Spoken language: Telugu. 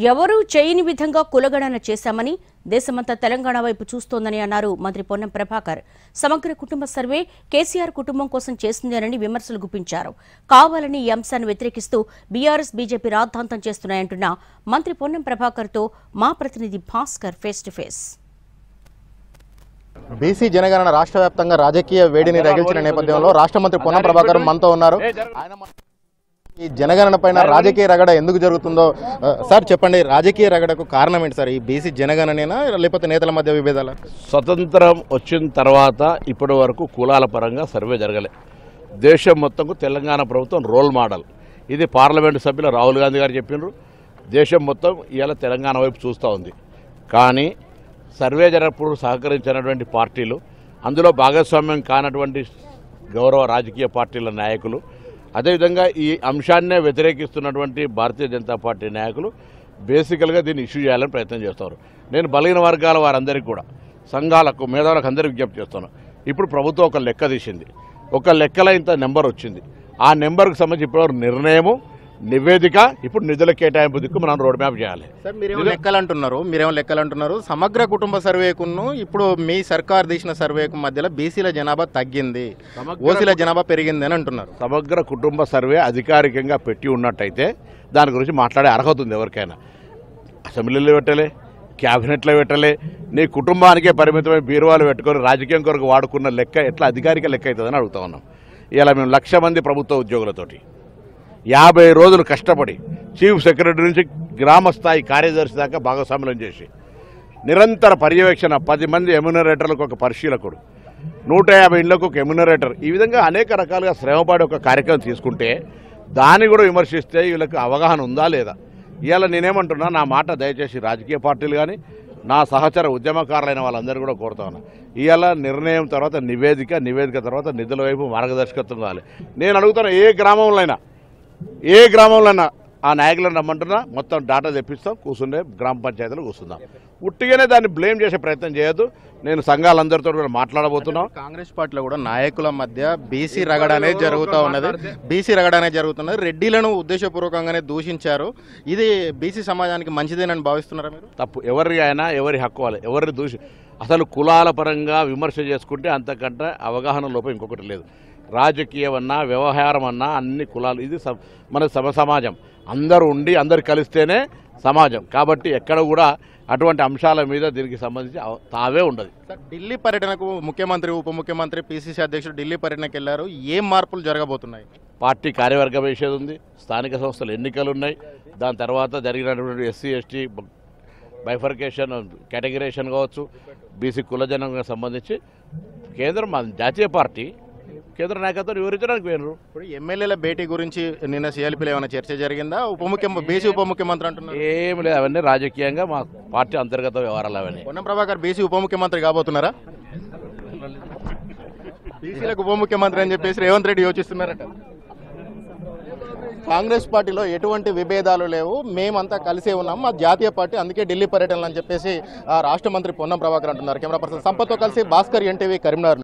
ఎవరూ చేయని విధంగా కులగణన చేశామని దేశమంతా తెలంగాణ వైపు చూస్తోందని అన్నారు మంత్రి పొన్నం ప్రభాకర్. సమగ్ర కుటుంబ సర్వే కేసీఆర్ కుటుంబం కోసం చేసిందేనని విమర్శలు గుప్పించారు. కావాలని ఈ అంశాన్ని వ్యతిరేకిస్తూ బీఆర్ఎస్ బీజేపీ రాద్ధాంతం చేస్తున్నాయంటున్న మంత్రి పొన్నం ప్రభాకర్తో మా ప్రతినిధి Bhaskar face to face. BC జనగణన రాష్ట్ర వ్యాప్తంగా రాజకీయ వేడిని రగిల్చిన నేపథ్యంలో రాష్ట్ర మంత్రి పొన్నం ప్రభాకర్ మనతో ఉన్నారు. ఈ జనగణన పైన రాజకీయ రగడ ఎందుకు జరుగుతుందో సార్ చెప్పండి. రాజకీయ రగడకు కారణం ఏంటి సార్? ఈ బీసీ జనగణనేనా లేకపోతే నేతల మధ్య విభేదాల? స్వతంత్రం వచ్చిన తర్వాత ఇప్పటి వరకు కులాల పరంగా సర్వే జరగలే. దేశం మొత్తంకు తెలంగాణ ప్రభుత్వం రోల్ మోడల్. ఇది పార్లమెంటు సభ్యులు రాహుల్ గాంధీ గారు చెప్పినారు. దేశం మొత్తం ఇవాళ తెలంగాణ వైపు చూస్తూ ఉంది. కానీ సర్వే జరగప్పుడు సహకరించినటువంటి పార్టీలు, అందులో భాగస్వామ్యం కానటువంటి గౌరవ రాజకీయ పార్టీల నాయకులు, అదేవిధంగా ఈ అంశాన్నే వ్యతిరేకిస్తున్నటువంటి భారతీయ జనతా పార్టీ నాయకులు బేసికల్గా దీన్ని ఇష్యూ చేయాలని ప్రయత్నం చేస్తారు. నేను బలహీన వర్గాల వారందరికీ కూడా, సంఘాలకు, మేధావులకు అందరికీ విజ్ఞప్తి చేస్తాను. ఇప్పుడు ప్రభుత్వం ఒక లెక్క తీసింది. ఒక లెక్కలో ఇంత నెంబర్ వచ్చింది. ఆ నెంబర్కు సంబంధించి ఇప్పటివరకు నిర్ణయము, నివేదిక, ఇప్పుడు నిధుల కేటాయింపు దిక్కు మనం రోడ్ మ్యాప్ చేయాలి. సార్ మీరేమో లెక్కలు అంటున్నారు. సమగ్ర కుటుంబ సర్వేకును ఇప్పుడు మీ సర్కార్ తీసిన సర్వేకు మధ్యలో బీసీల జనాభా తగ్గింది, ఓసీల జనాభా పెరిగింది అని అంటున్నారు. సమగ్ర కుటుంబ సర్వే అధికారికంగా పెట్టి ఉన్నట్టయితే దాని గురించి మాట్లాడే అర్హత ఉంది ఎవరికైనా. అసెంబ్లీలో పెట్టలే, క్యాబినెట్లో పెట్టలే, నీ కుటుంబానికే పరిమితమైన బీరువాలు పెట్టుకొని రాజకీయం కొరకు వాడుకున్న లెక్క ఎట్లా అధికారిక లెక్క అవుతుందని అడుగుతా ఉన్నాం. ఇలా మేము 1,00,000 మంది ప్రభుత్వ ఉద్యోగులతోటి 50 రోజులు కష్టపడి చీఫ్ సెక్రటరీ నుంచి గ్రామ స్థాయి కార్యదర్శి దాకా భాగస్వామ్యం చేసి నిరంతర పర్యవేక్షణ, 10 మంది ఎమ్యూనరేటర్లకు ఒక పరిశీలకుడు, 150 ఇళ్లకు ఒక ఎమ్యూనరేటర్, ఈ విధంగా అనేక రకాలుగా శ్రమపడి ఒక కార్యక్రమం తీసుకుంటే దాన్ని కూడా విమర్శిస్తే వీళ్ళకి అవగాహన ఉందా లేదా? ఇవాళ నేనేమంటున్నా, నా మాట దయచేసి రాజకీయ పార్టీలు కానీ నా సహచర ఉద్యమకారులైన వాళ్ళందరూ కూడా కోరుతా ఉన్నా. ఇవాళ నిర్ణయం తర్వాత నివేదిక తర్వాత నిధుల వైపు మార్గదర్శకత్వం కావాలి. నేను అడుగుతున్నా, ఏ గ్రామంలో ఆ నాయకులను రమ్మంటున్నా, మొత్తం డాటా తెప్పిస్తాం, కూర్చుండే గ్రామ పంచాయతీలో కూర్చుందాం. ఉట్టిగానే దాన్ని బ్లేమ్ చేసే ప్రయత్నం చేయొద్దు. నేను సంఘాలందరితో కూడా మాట్లాడబోతున్నాం. కాంగ్రెస్ పార్టీలో కూడా నాయకుల మధ్య బీసీ రగడ అనేది జరుగుతున్నది. రెడ్డిలను ఉద్దేశపూర్వకంగానే దూషించారు. ఇది బీసీ సమాజానికి మంచిదేనని భావిస్తున్నారా మీరు? తప్పు. ఎవరి అయినా ఎవరి హక్కు వాళ్ళు, ఎవరిని అసలు కులాల పరంగా విమర్శ చేసుకుంటే అంతకంటే అవగాహన లోపం ఇంకొకటి లేదు. రాజకీయం అన్నా, వ్యవహారం అన్నా అన్ని కులాలు, ఇది మన సమాజం. అందరూ ఉండి అందరు కలిస్తేనే సమాజం. కాబట్టి ఎక్కడ కూడా అటువంటి అంశాల మీద దీనికి సంబంధించి తావే ఉండదు. ఢిల్లీ పర్యటనకు ముఖ్యమంత్రి, ఉప ముఖ్యమంత్రి, పిసిసి అధ్యక్షుడు ఢిల్లీ పర్యటనకు వెళ్లారు. ఏం మార్పులు జరగబోతున్నాయి? పార్టీ కార్యవర్గం వేసేది ఉంది, స్థానిక సంస్థల ఎన్నికలు ఉన్నాయి, దాని తర్వాత జరిగినటువంటి ఎస్సీ ఎస్టీ బైఫర్కేషన్, కేటగిరేషన్ కావచ్చు, బీసీ కులజనానికి సంబంధించి కేంద్రం, జాతీయ పార్టీ కేంద్ర నాయకత్వం వివరించడానికి పోయినారు. ఇప్పుడు ఎమ్మెల్యేల భేటీ గురించి నిన్న సీఎల్పీలో ఏమైనా చర్చ జరిగిందా? బీసీ ఉప ముఖ్యమంత్రి అంటున్నారు. ఏమి లేదు, అవన్నీ రాజకీయంగా మా పార్టీ అంతర్గత వ్యవహారాలు. అవన్నీ పొన్నం ప్రభాకర్ బీసీ ఉప ముఖ్యమంత్రి కాబోతున్నారా? బీసీలకు ఉప ముఖ్యమంత్రి అని చెప్పేసి రేవంత్ రెడ్డి యోచిస్తున్నారట. కాంగ్రెస్ పార్టీలో ఎటువంటి విభేదాలు లేవు, మేమంతా కలిసే ఉన్నాం, మా జాతీయ పార్టీ, అందుకే ఢిల్లీ పర్యటనలు అని చెప్పేసి రాష్ట్ర మంత్రి పొన్నం ప్రభాకర్ అంటున్నారు. కెమెరా పర్సన్ సంపత్తో కలిసి భాస్కర్, ఎన్టీవీ, కరీంనగర్.